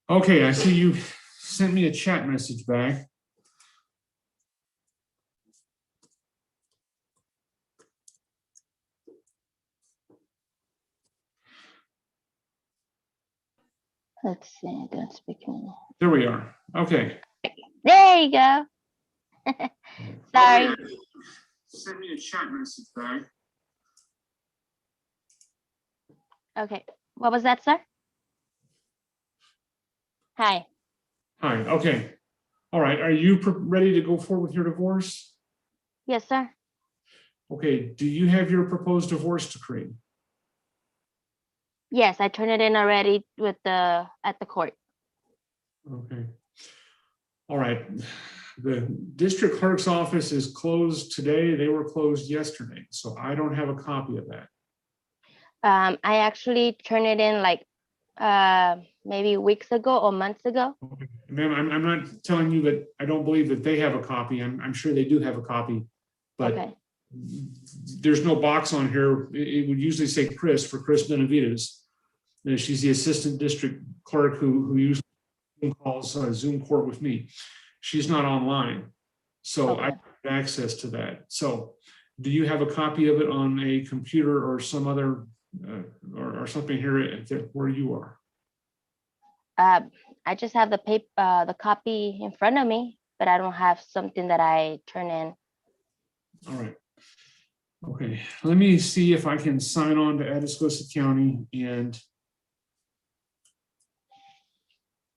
Okay, I see you sent me a chat message back. Let's see, don't speak English. There we are. Okay. There you go. Sorry. Okay. Send me a chat message back. Okay, what was that, sir? Hi. Hi. Okay. All right. Are you ready to go forward with your divorce? Yes, sir. Okay. Do you have your proposed divorce decree? Yes, I turned it in already with at the court. Okay. All right. The district clerk's office is closed today. They were closed yesterday, so I don't have a copy of that. I actually turned it in like maybe weeks ago or months ago. Okay. Ma'am, I'm not telling you that I don't believe that they have a copy. I'm sure they do have a copy, but Okay. there's no box on here. It would usually say Chris for Chris Benavides. She's the assistant district clerk who usually calls Zoom court with me. She's not online, so Okay. I have access to that. So do you have a copy of it on a computer or some other or something here where you are? I just have the copy in front of me, but I don't have something that I turn in. All right. Okay, let me see if I can sign on to Atascosa County and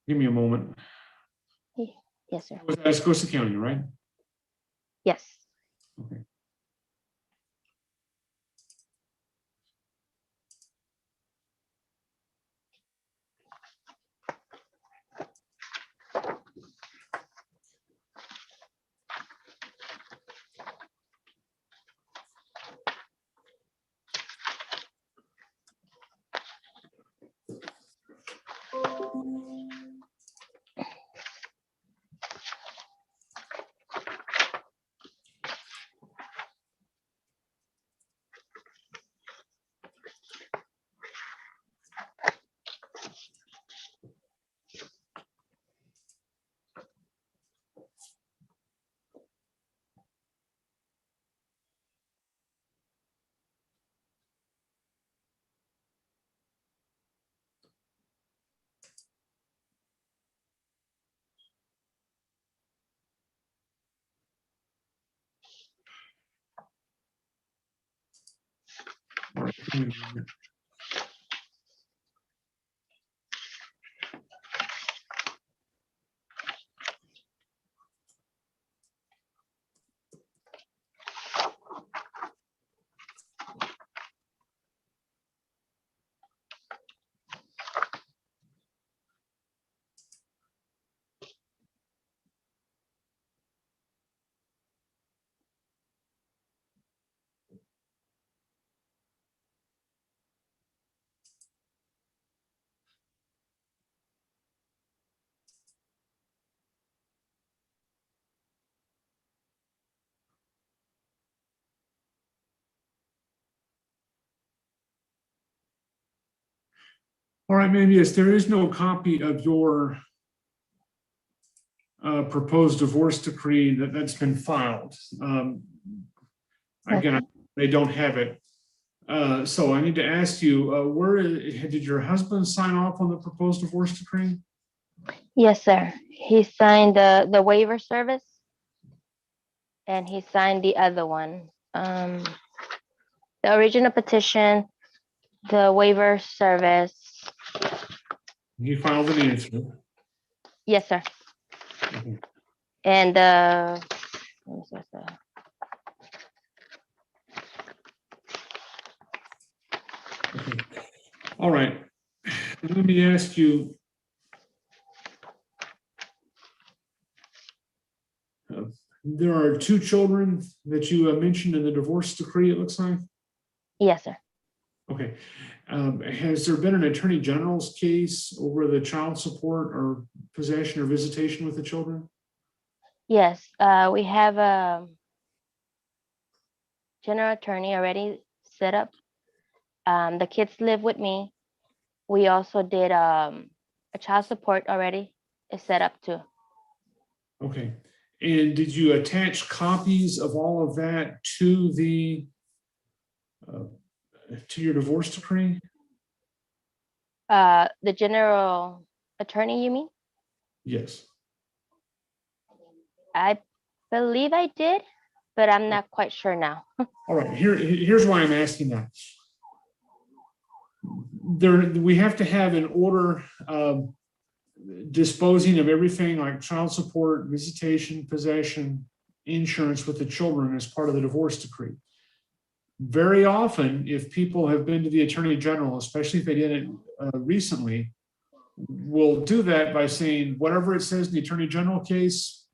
give me a moment. Yes, sir. It was Atascosa County, right? Yes. Okay. All right, maybe yes, there is no copy of your proposed divorce decree that's been filed. Again, Okay. they don't have it. So I need to ask you, did your husband sign off on the proposed divorce decree? Yes, sir. He signed the waiver service, and he signed the other one. The original petition, the waiver service. He filed an answer. Yes, sir. Okay. And Okay. All right. Let me ask you. There are two children that you mentioned in the divorce decree, it looks like. yes, sir. Okay. Has there been an attorney general's case over the child support or possession or visitation with the children? Yes, we have a general attorney already set up. The kids live with me. We also did A child support already is set up too. Okay. And did you attach copies of all of that to the to your divorce decree? The general attorney, you mean? Yes. I believe I did, but I'm not quite sure now. All right. Here's why I'm asking that. We have to have an order disposing of everything like child support, visitation, possession, insurance with the children as part of the divorce decree. Very often, if people have been to the attorney general, especially if they did it recently, will do that by saying whatever it says in the attorney general case,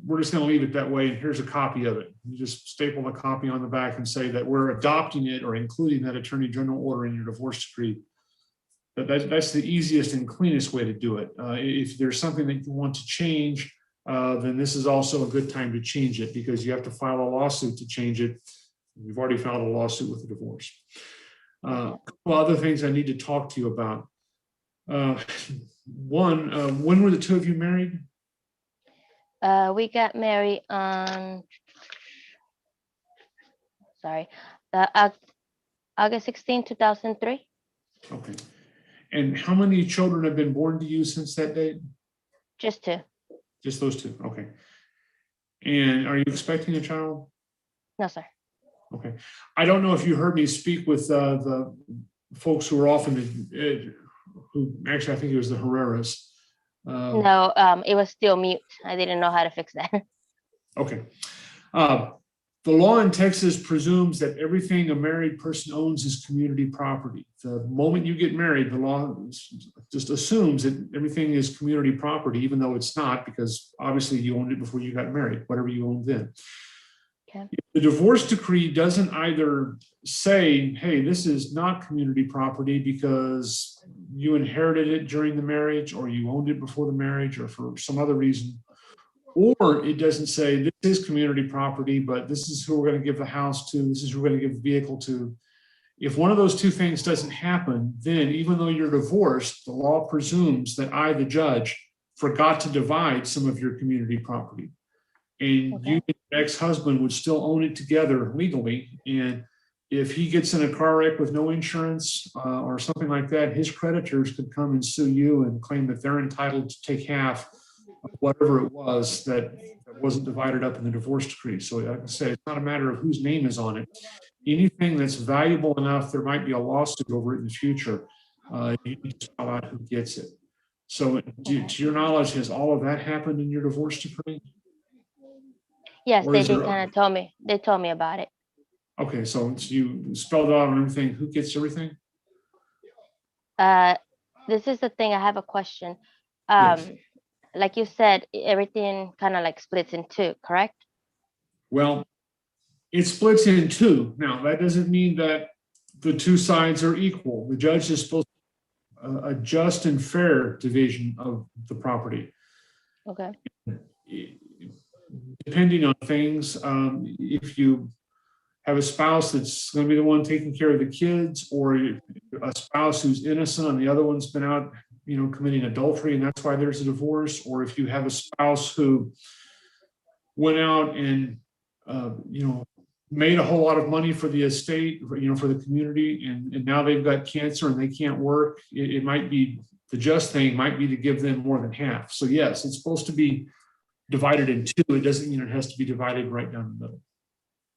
we're just going to leave it that way. And here's a copy of it. You just staple a copy on the back and say that we're adopting it or including that attorney general order in your divorce decree. That's the easiest and cleanest way to do it. If there's something that you want to change, then this is also a good time to change it because you have to file a lawsuit to change it. You've already filed a lawsuit with the divorce. A couple other things I need to talk to you about. One, when were the two of you married? We got married on, sorry, August 16, 2003. Okay. And how many children have been born to you since that date? Just two. Just those two. Okay. And are you expecting a child? No, sir. Okay. I don't know if you heard me speak with the folks who were often, who actually, I think it was the Herreras. No, it was still mute. I didn't know how to fix that. Okay. The law in Texas presumes that everything a married person owns is community property. The moment you get married, the law just assumes that everything is community property, even though it's not, because obviously you owned it before you got married, whatever you owned then. Okay. The divorce decree doesn't either say, hey, this is not community property because you inherited it during the marriage or you owned it before the marriage or for some other reason. Or it doesn't say this is community property, but this is who we're going to give the house to, this is who we're going to give the vehicle to. If one of those two things doesn't happen, then even though you're divorced, the law presumes that I, the judge, forgot to divide some of your community property. And Okay. you and your ex-husband would still own it together legally. And if he gets in a car wreck with no insurance or something like that, his creditors could come and sue you and claim that they're entitled to take half of whatever it was that wasn't divided up in the divorce decree. So like I say, it's not a matter of whose name is on it. Anything that's valuable enough, there might be a lawsuit over it in the future. You need to spell out who gets it. So to your knowledge, has all of that happened in your divorce decree? Yes, Or they is did there- kind of tell me. They told me about it. Okay, so you spelled out on everything, who gets everything? This is the thing. I have a question. Yes. Like you said, everything kind of like splits in two, correct? Well, it splits in two. Now, that doesn't mean that the two sides are equal. The judge is supposed to a just and fair division of the property. Okay. Depending on things, if you have a spouse that's going to be the one taking care of the kids, or a spouse who's innocent and the other one's been out, committing adultery, and that's why there's a divorce, or if you have a spouse who went out and, made a whole lot of money for the estate, for the community, and now they've got cancer and they can't work, it might be, the just thing might be to give them more than half. So yes, it's supposed to be divided in two. It doesn't mean it has to be divided right down the middle.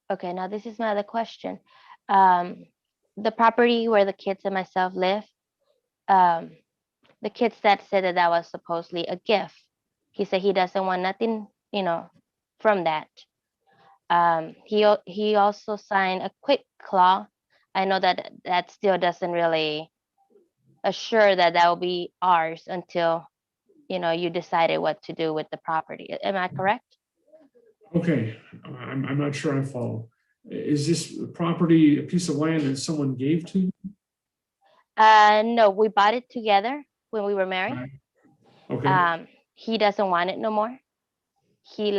Okay, now this is my other question. The property where the kids and myself live, the kid's dad said that was supposedly a gift. He said he doesn't want nothing, from that. He also signed a quick claw. I know that still doesn't really assure that will be ours until, you decided what to do with the property. Am I correct? Okay, I'm not sure I follow. Is this property a piece of land that someone gave to you? No, we bought it together when we were married. Right. Okay, He doesn't want it no more. He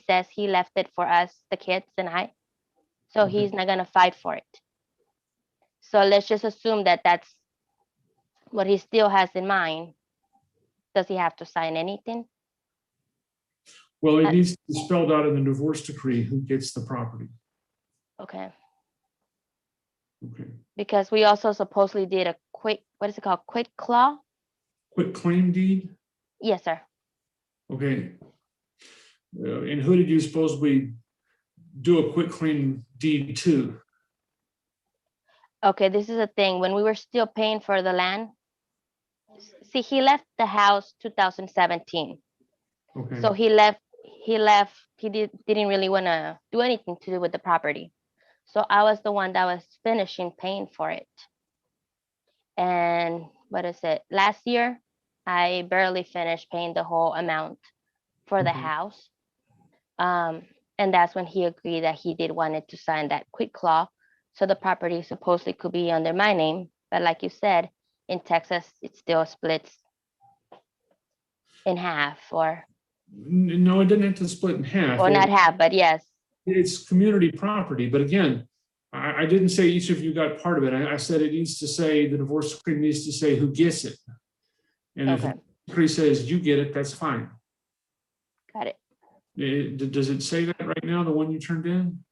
says he left it for us, the kids and I. So Okay. he's not gonna fight for it. So let's just assume that that's what he still has in mind. does he have to sign anything? Well, it needs to be spelled out in the divorce decree who gets the property. Okay, Okay. because we also supposedly did a quick, what is it called? Quick claw? Quit claim deed. Yes, sir. Okay. And who did you supposedly do a quit claim deed to? Okay, this is the thing. When we were still paying for the land, see, he left the house 2017. Okay. So he didn't really want to do anything to do with the property. So I was the one that was finishing paying for it. And what is it? Last year, I barely finished paying the whole amount for the Okay. house. And that's when he agreed that he did wanted to sign that quit clause. So the property supposedly could be under my name. But like you said, in Texas, it still splits in half or No, it didn't have to split in half. not half, but yes. It's community property. But again, I didn't say each of you got part of it. I said it needs to say, the divorce decree needs to say who gets it. And if Okay, the decree says you get it, that's fine. got it. Does it say that right now, the one you turned in?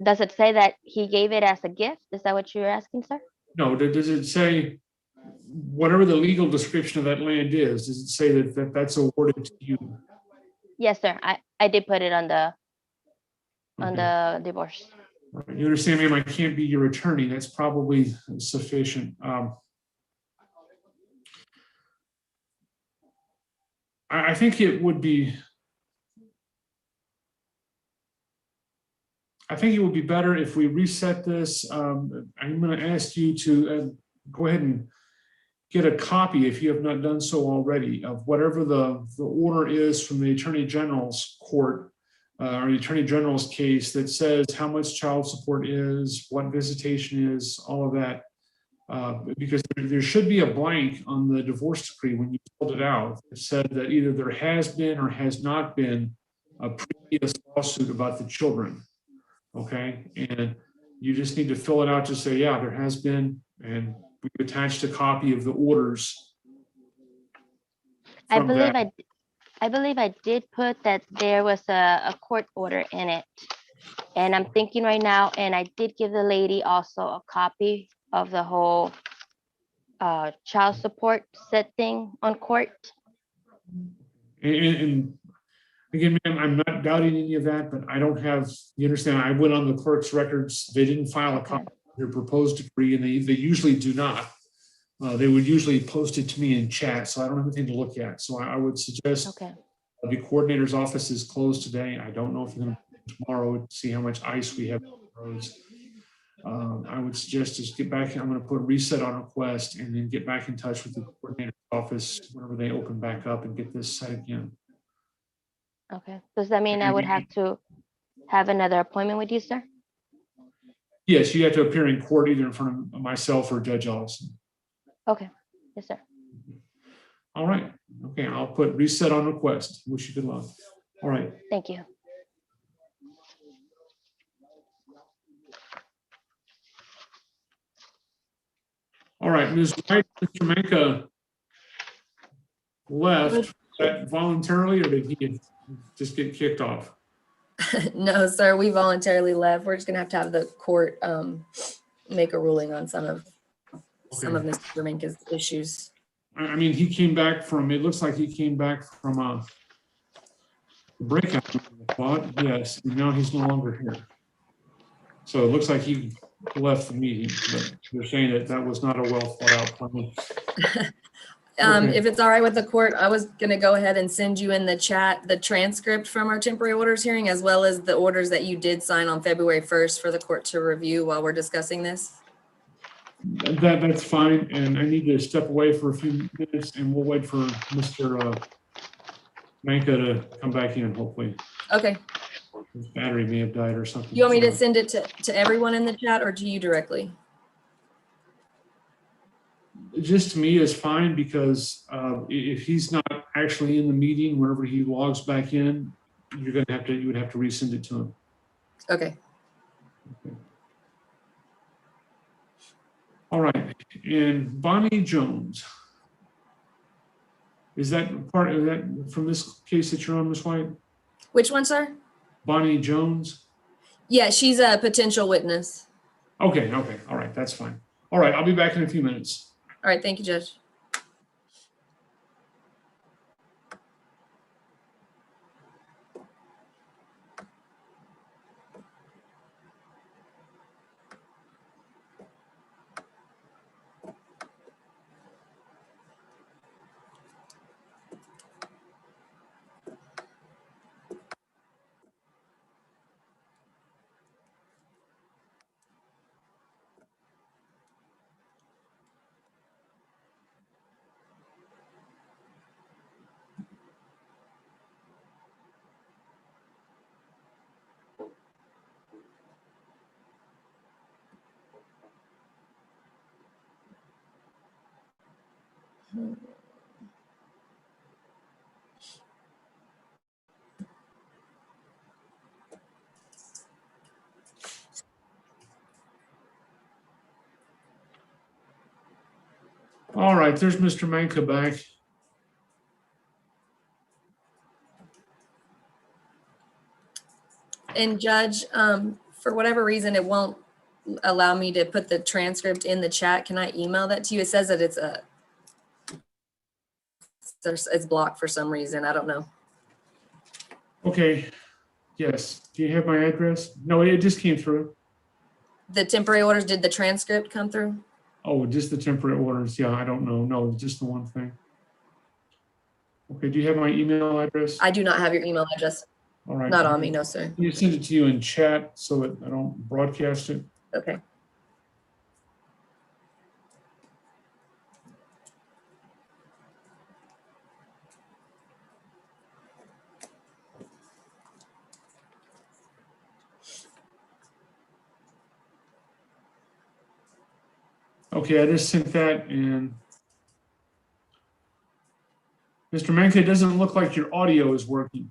Does it say that he gave it as a gift? Is that what you're asking, sir? No, does it say, whatever the legal description of that land is, does it say that's awarded to you? Yes, sir. I did put it on the Okay. divorce. Right. You understand, ma'am, I can't be your attorney. That's probably sufficient. I think it would be, I think it would be better if we reset this. I'm going to ask you to go ahead and get a copy, if you have not done so already, of whatever the order is from the Attorney General's court or the Attorney General's case that says how much child support is, what visitation is, all of that. Because there should be a blank on the divorce decree when you filled it out. It said that either there has been or has not been a previous lawsuit about the children. Okay, and you just need to fill it out to say, yeah, there has been, and we attached a copy of the orders. I believe I did put that there was a court order in it. And I'm thinking right now, and I did give the lady also a copy of the whole child support set thing on court. And again, ma'am, I'm not doubting any of that, but I don't have, you understand, I went on the clerk's records. They didn't file a copy of their proposed decree, and they usually do not. They would usually post it to me in chat, so I don't have anything to look at. So I would suggest the coordinator's office is closed today. I don't know if you're going to tomorrow to see how much ice we have on the roads. I would suggest just get back. I'm going to put reset on request and then get back in touch with the coordinator's office whenever they open back up and get this set again. Okay. Does that mean I would have to have another appointment with you, sir? Yes, you have to appear in court either in front of myself or Judge Ellison. Okay. Yes, sir. All right. Okay, I'll put reset on request. Wish you good luck. All right. Thank you. All right, Ms. White, Mr. Manka left voluntarily, or did he just get kicked off? No, sir, we voluntarily left. We're just gonna have the court make a ruling on some of Mr. Minka's issues. I mean, he came back from, it looks like he came back from a breakout, I thought, yes, and now he's no longer here. So it looks like he left the meeting, but they're saying that that was not a well thought out plan. If it's all right with the court, I was gonna go ahead and send you in the chat the transcript from our temporary orders hearing, as well as the orders that you did sign on February 1st for the court to review while we're discussing this. That's fine, and I need to step away for a few minutes, and we'll wait for Mr. Manka to come back in, hopefully. Okay. His battery may have died or something. You want me to send it to everyone in the chat or to you directly? Just to me is fine, because if he's not actually in the meeting, whenever he logs back in, you would have to resend it to him. Okay. All right, and Bonnie Jones. Is that part of that from this case that you're on, Ms. White? Which one, sir? Bonnie Jones? Yeah, she's a potential witness. Okay, all right, that's fine. All right, I'll be back in a few minutes. All right, thank you, Judge. All right, there's Mr. Manka back. And Judge, for whatever reason, it won't allow me to put the transcript in the chat. Can I email that to you? It says that it's blocked for some reason. I don't know. Okay, yes. Do you have my address? No, it just came through. The temporary orders, did the transcript come through? Oh, just the temporary orders. Yeah, I don't know. No, just the one thing. Okay, do you have my email address? I do not have your email address. All right. Not on me, no, sir. Can you send it to you in chat so that I don't broadcast it? Okay. Okay, I just sent that, and Mr. Manka, it doesn't look like your audio is working.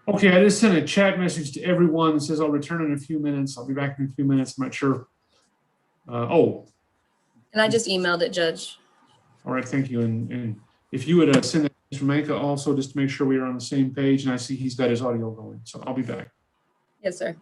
Okay, I just sent a chat message to everyone that says I'll return in a few minutes. I'll be back in a few minutes. I'm not sure. And I just emailed it, Judge. All right, thank you. And if you would send that to Mr. Manka also, just to make sure we are on the same page, and I see he's got his audio going. So I'll be back. Yes, sir.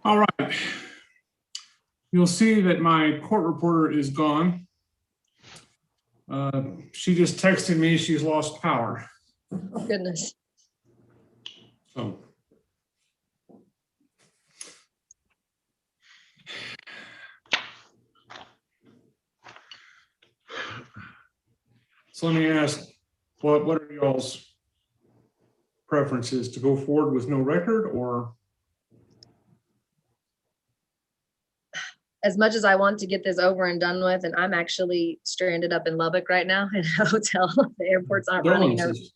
All right. You'll see that my court reporter is gone. She just texted me she's lost power. Oh, goodness. So. So let me ask, what are y'all's preferences, to go forward with no record, or? As much as I want to get this over and done with, and I'm actually stranded up in Lubbock right now in a hotel, the airports aren't running. And everything.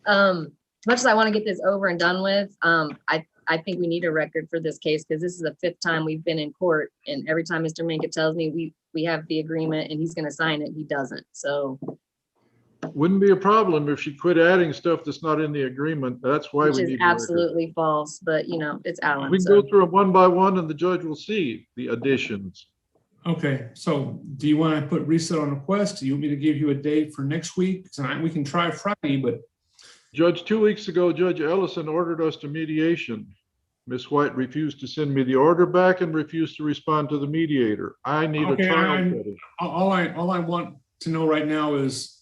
As much as I want to get this over and done with, I think we need a record for this case, because this is the 5th time we've been in court, and every time Mr. Minka tells me we have the agreement and he's going to sign it, he doesn't. So wouldn't be a problem if she quit adding stuff that's not in the agreement. That's why which we is need a record. absolutely false, but you know, it's Alan. We can So go through them one by one and the judge will see the additions. Okay, so do you want to put reset on request? Do you want me to give you a date for next week? We can try Friday, but. Judge, 2 weeks ago, Judge Ellison ordered us to mediation. Ms. White refused to send me the order back and refused to respond to the mediator. I need a trial setting. All I want to know right now is,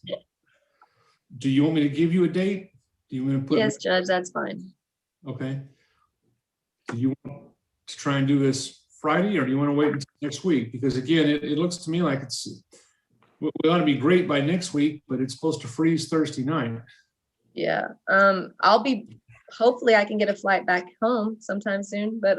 do you want me to give you a date? Do you want to put? yes, Judge, that's fine. Okay. Do you want to try and do this Friday, or do you want to wait until next week? Because again, it looks to me like we ought to be great by next week, but it's supposed to freeze Thursday night. Yeah. Hopefully I can get a flight back home sometime soon, but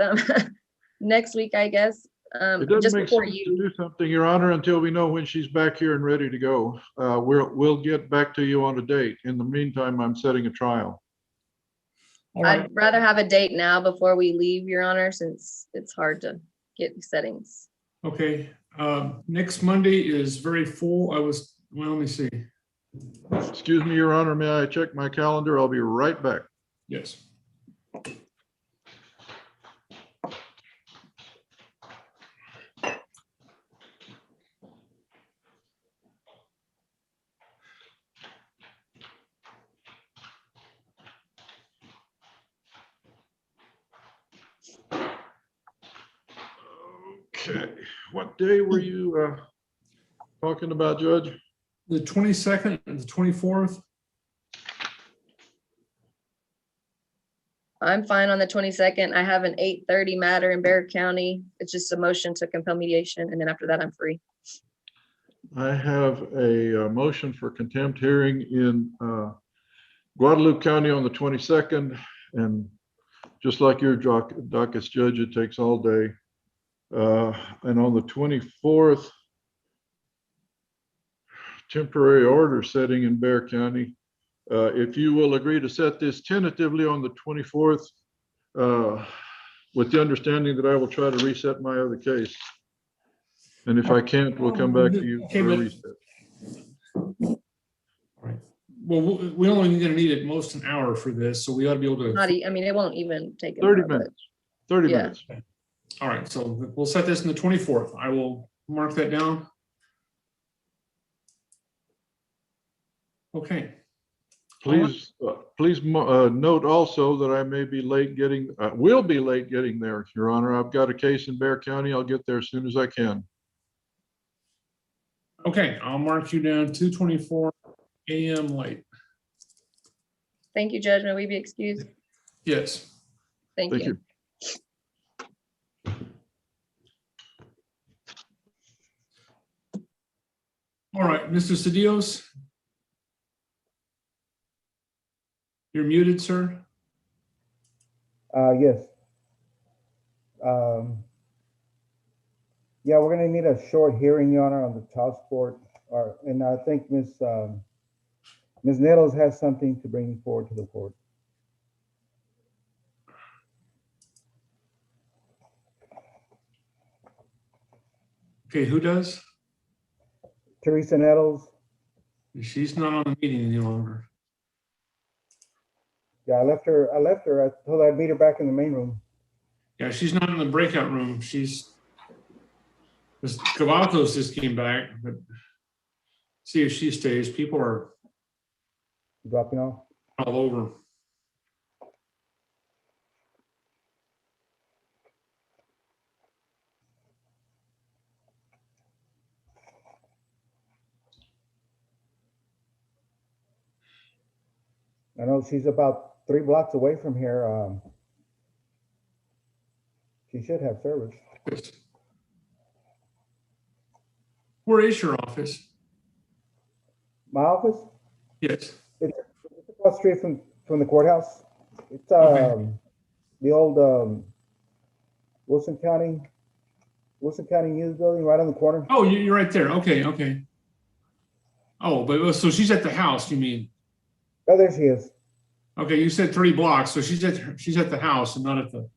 next week, I guess. It doesn't just make before sense you to do something, Your Honor, until we know when she's back here and ready to go. We'll get back to you on a date. In the meantime, I'm setting a trial. All right. I'd rather have a date now before we leave, Your Honor, since it's hard to get settings. Okay. Next Monday is very full. Well, let me see. Excuse me, Your Honor, may I check my calendar? I'll be right back. Yes. Okay, what day were you talking about, Judge? The 22nd and the 24th. I'm fine on the 22nd. I have an 8:30 matter in Bexar County. It's just a motion to compel mediation, and then after that, I'm free. I have a motion for contempt hearing in Guadalupe County on the 22nd, and just like your docket, Judge, it takes all day. And on the 24th, temporary order setting in Bexar County. If you will agree to set this tentatively on the 24th, with the understanding that I will try to reset my other case. And if I can't, we'll come back to you for a reset. All right. Well, we're only going to need at most an hour for this, so we ought to be able to. I mean, it won't even take 30 minutes. 30 Yeah. minutes. All right, so we'll set this in the 24th. I will mark that down. Okay. Please note also that I may be late getting, will be late getting there, Your Honor. I've got a case in Bexar County. I'll get there as soon as I can. Okay, I'll mark you down 2:24 a.m. late. Thank you, Judge. May we be excused? Yes. Thank you. All right, Mr. Cedillos. You're muted, sir. Yes. Yeah, we're gonna need a short hearing, Your Honor, on the child support, and I think Ms. Nettles has something to bring forward to the court. Okay, who does? Teresa Nettles. She's not on the meeting any longer. Yeah, I left her. I told her I'd meet her back in the main room. Yeah, she's not in the breakout room. Cavazos just came back, but see if she stays. People are Dropping off. all over. I know she's about 3 blocks away from here. She should have service. Where is your office? My office, Yes. it's across the street from the courthouse. It's Okay. the old Wilson County News Building right on the corner. Oh, you're right there. Okay, okay. Oh, but so she's at the house, you mean? Oh, there she is Okay, you said 3 blocks, so she's at the house and not at the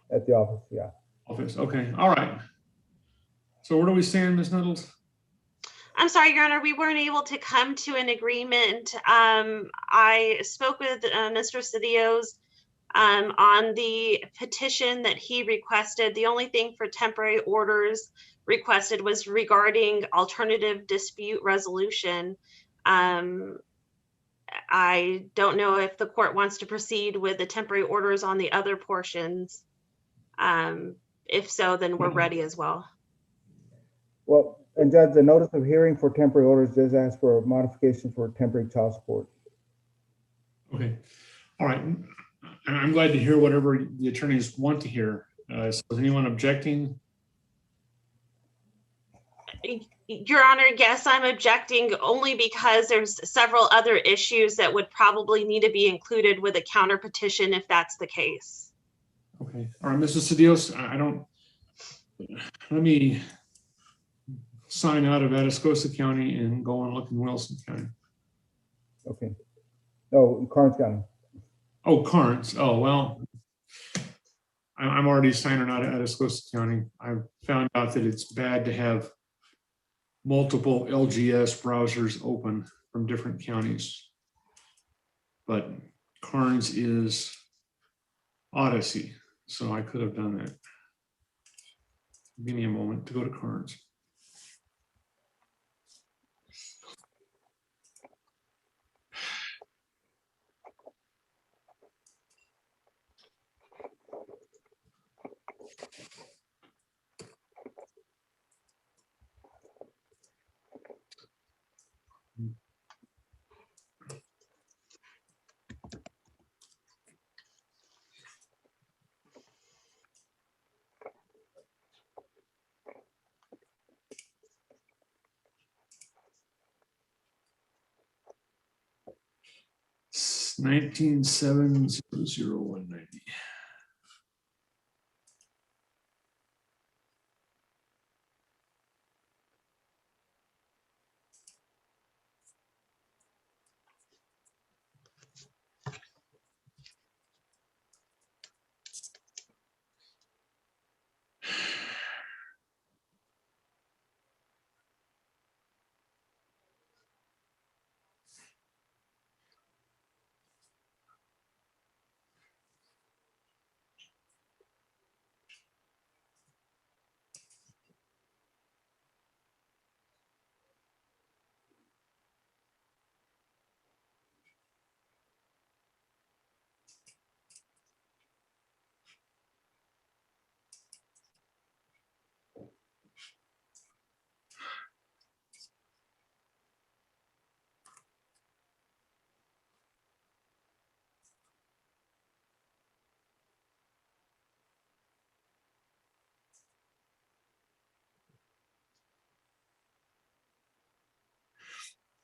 at the office. Yeah. office. Okay, all right. So where do we stand, Ms. Nettles? I'm sorry, Your Honor, we weren't able to come to an agreement. I spoke with Mr. Cedillos on the petition that he requested. The only thing for temporary orders requested was regarding alternative dispute resolution. I don't know if the court wants to proceed with the temporary orders on the other portions. If so, then we're ready as well. Well, and Judge, the notice of hearing for temporary orders does ask for a modification for temporary child support. Okay, all right. And I'm glad to hear whatever the attorneys want to hear. So is anyone objecting? Your Honor, yes, I'm objecting only because there's several other issues that would probably need to be included with a counter petition if that's the case. Okay, all right, Mrs. Cedillos, let me sign out of Atascosa County and go and look in Wilson County. Okay. No, Karnes County. Oh, Carnes. Oh, well, I'm already signing out of Atascosa County. I found out that it's bad to have multiple LGS browsers open from different counties. But Carnes is Odyssey, so I could have done that. Give me a moment to go to Carnes. It's 19700190.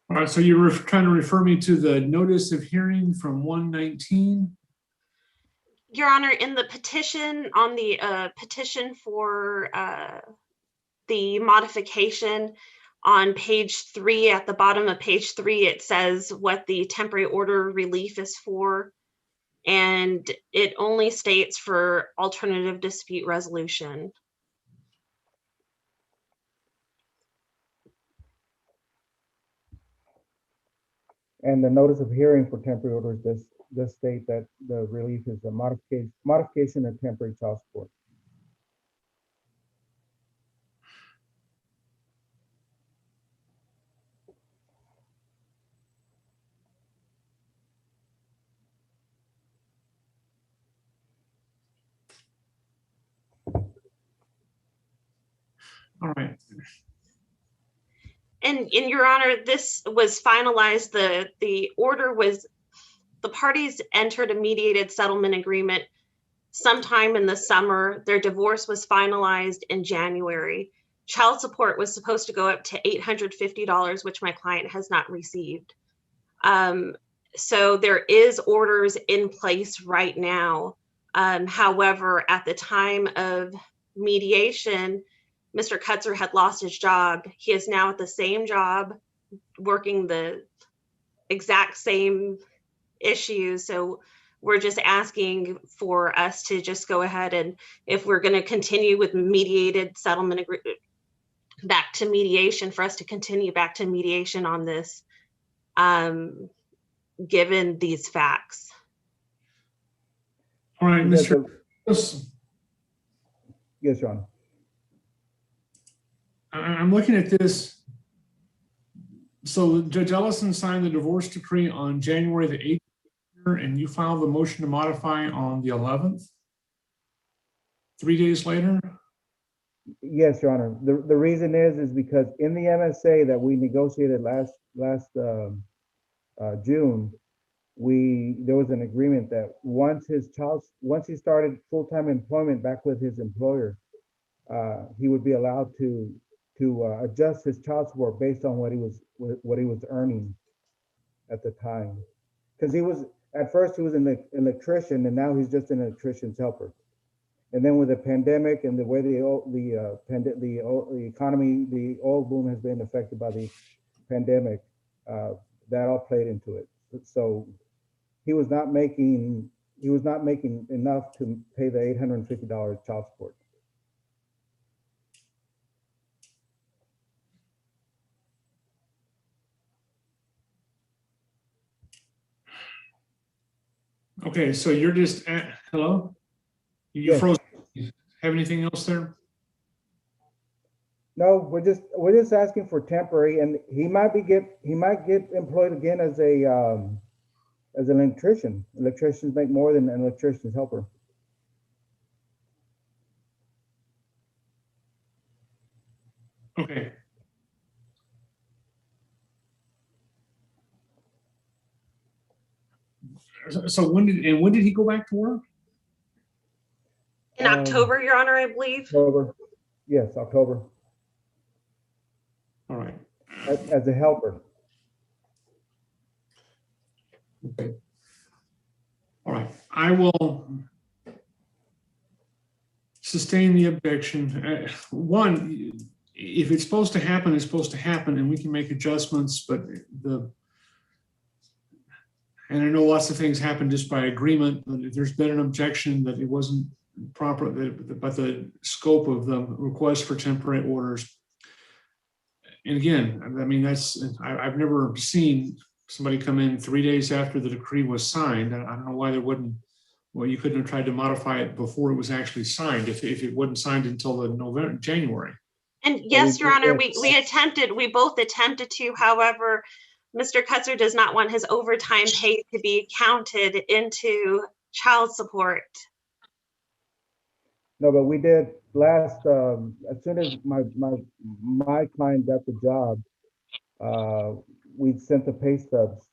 All right, so you were trying to refer me to the notice of hearing from 119? Your Honor, in the petition, on the petition for the modification on page 3, at the bottom of page 3, it says what the temporary order relief is for. And it only states for alternative dispute resolution. And the notice of hearing for temporary orders does state that the relief is a modification of temporary child support. All right. And in Your Honor, this was finalized, the order was the parties entered a mediated settlement agreement sometime in the summer. Their divorce was finalized in January. Child support was supposed to go up to $850, which my client has not received. So there is orders in place right now. However, at the time of mediation, Mr. Kutzer had lost his job. He is now at the same job, working the exact same issues. So we're just asking for us to just go ahead, and if we're going to continue with mediated settlement agreement, back to mediation, for us to continue back to mediation on this, given these facts. All right, Yes, Mr. Yes, Your Honor. I'm looking at this. So Judge Ellison signed the divorce decree on January the 8th, and you filed the motion to modify on the 11th, 3 days later? Yes, Your Honor. The reason is because in the MSA that we negotiated last June, there was an agreement that once he started full-time employment back with his employer, he would be allowed to adjust his child support based on what he was earning at the time. Because at first he was an electrician, and now he's just an electrician's helper. And then with the pandemic and the way the economy, the oil boom has been affected by the pandemic, that all played into it. So he was not making enough to pay the $850 child support. Okay, so you're just hello? You Yes. froze. Have anything else there? No, we're just asking for temporary, and he might get employed again as an electrician. Electricians make more than an electrician's helper. Okay. So when did he go back to work? In October, Your Honor, I believe. October. Yes, October. All right. As a helper. Okay. All right. I will sustain the objection. One, if it's supposed to happen, it's supposed to happen, and we can make adjustments, but and I know lots of things happen just by agreement, but if there's been an objection that it wasn't proper, but the scope of the request for temporary orders. And again, I mean, I've never seen somebody come in 3 days after the decree was signed. I don't know why there wouldn't, well, you couldn't have tried to modify it before it was actually signed, if it wasn't signed until the January. And yes, Your Honor, we both attempted to. However, Mr. Kutzer does not want his overtime pay to be counted into child support. No, but we did last, as soon as my client got the job, we sent the pay stubs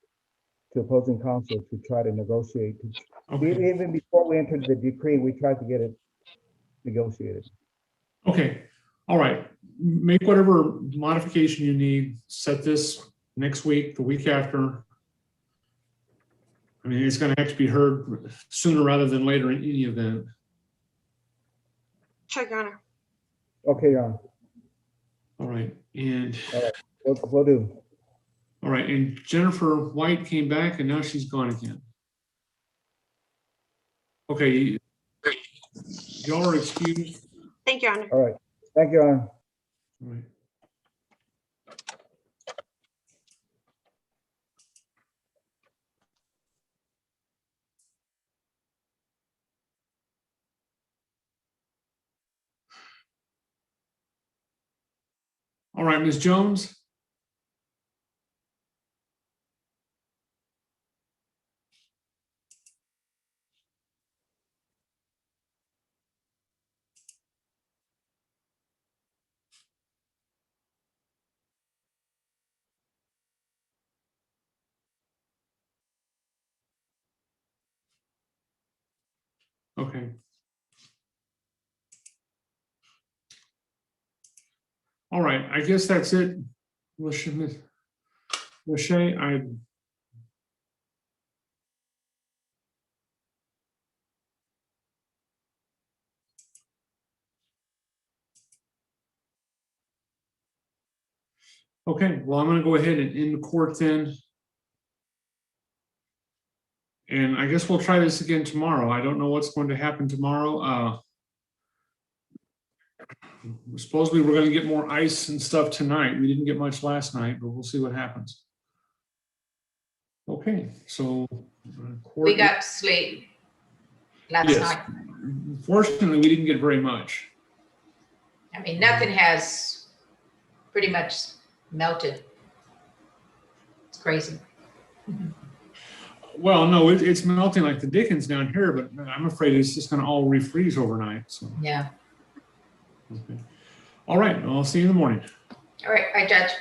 to opposing counsel to try to negotiate. Okay. Even before we entered the decree, we tried to get it negotiated. Okay. All right. Make whatever modification you need. Set this next week, the week after. I mean, it's going to have to be heard sooner rather than later in any event. Sure, Your Honor. Okay, Your Honor. All right. And All right. We'll do. all right. And Jennifer White came back, and now she's gone again. Okay. Y'all are excused. Thank you, Your Honor. All right. Thank you, Your Honor. All right. All right, Ms. Jones. Okay. All right, I guess that's it. Lachey, okay, well, I'm gonna go ahead and end the court then. And I guess we'll try this again tomorrow. I don't know what's going to happen tomorrow. Supposedly we're gonna get more ice and stuff tonight. We didn't get much last night, but we'll see what happens. Okay, so. We got sleep last Yes. night. Fortunately, we didn't get very much. I mean, nothing has pretty much melted. It's crazy. Well, no, it's melting like the Dickens down here, but I'm afraid it's just gonna all refreeze overnight, so. Yeah. Okay. All right, I'll see you in the morning. All right, Judge.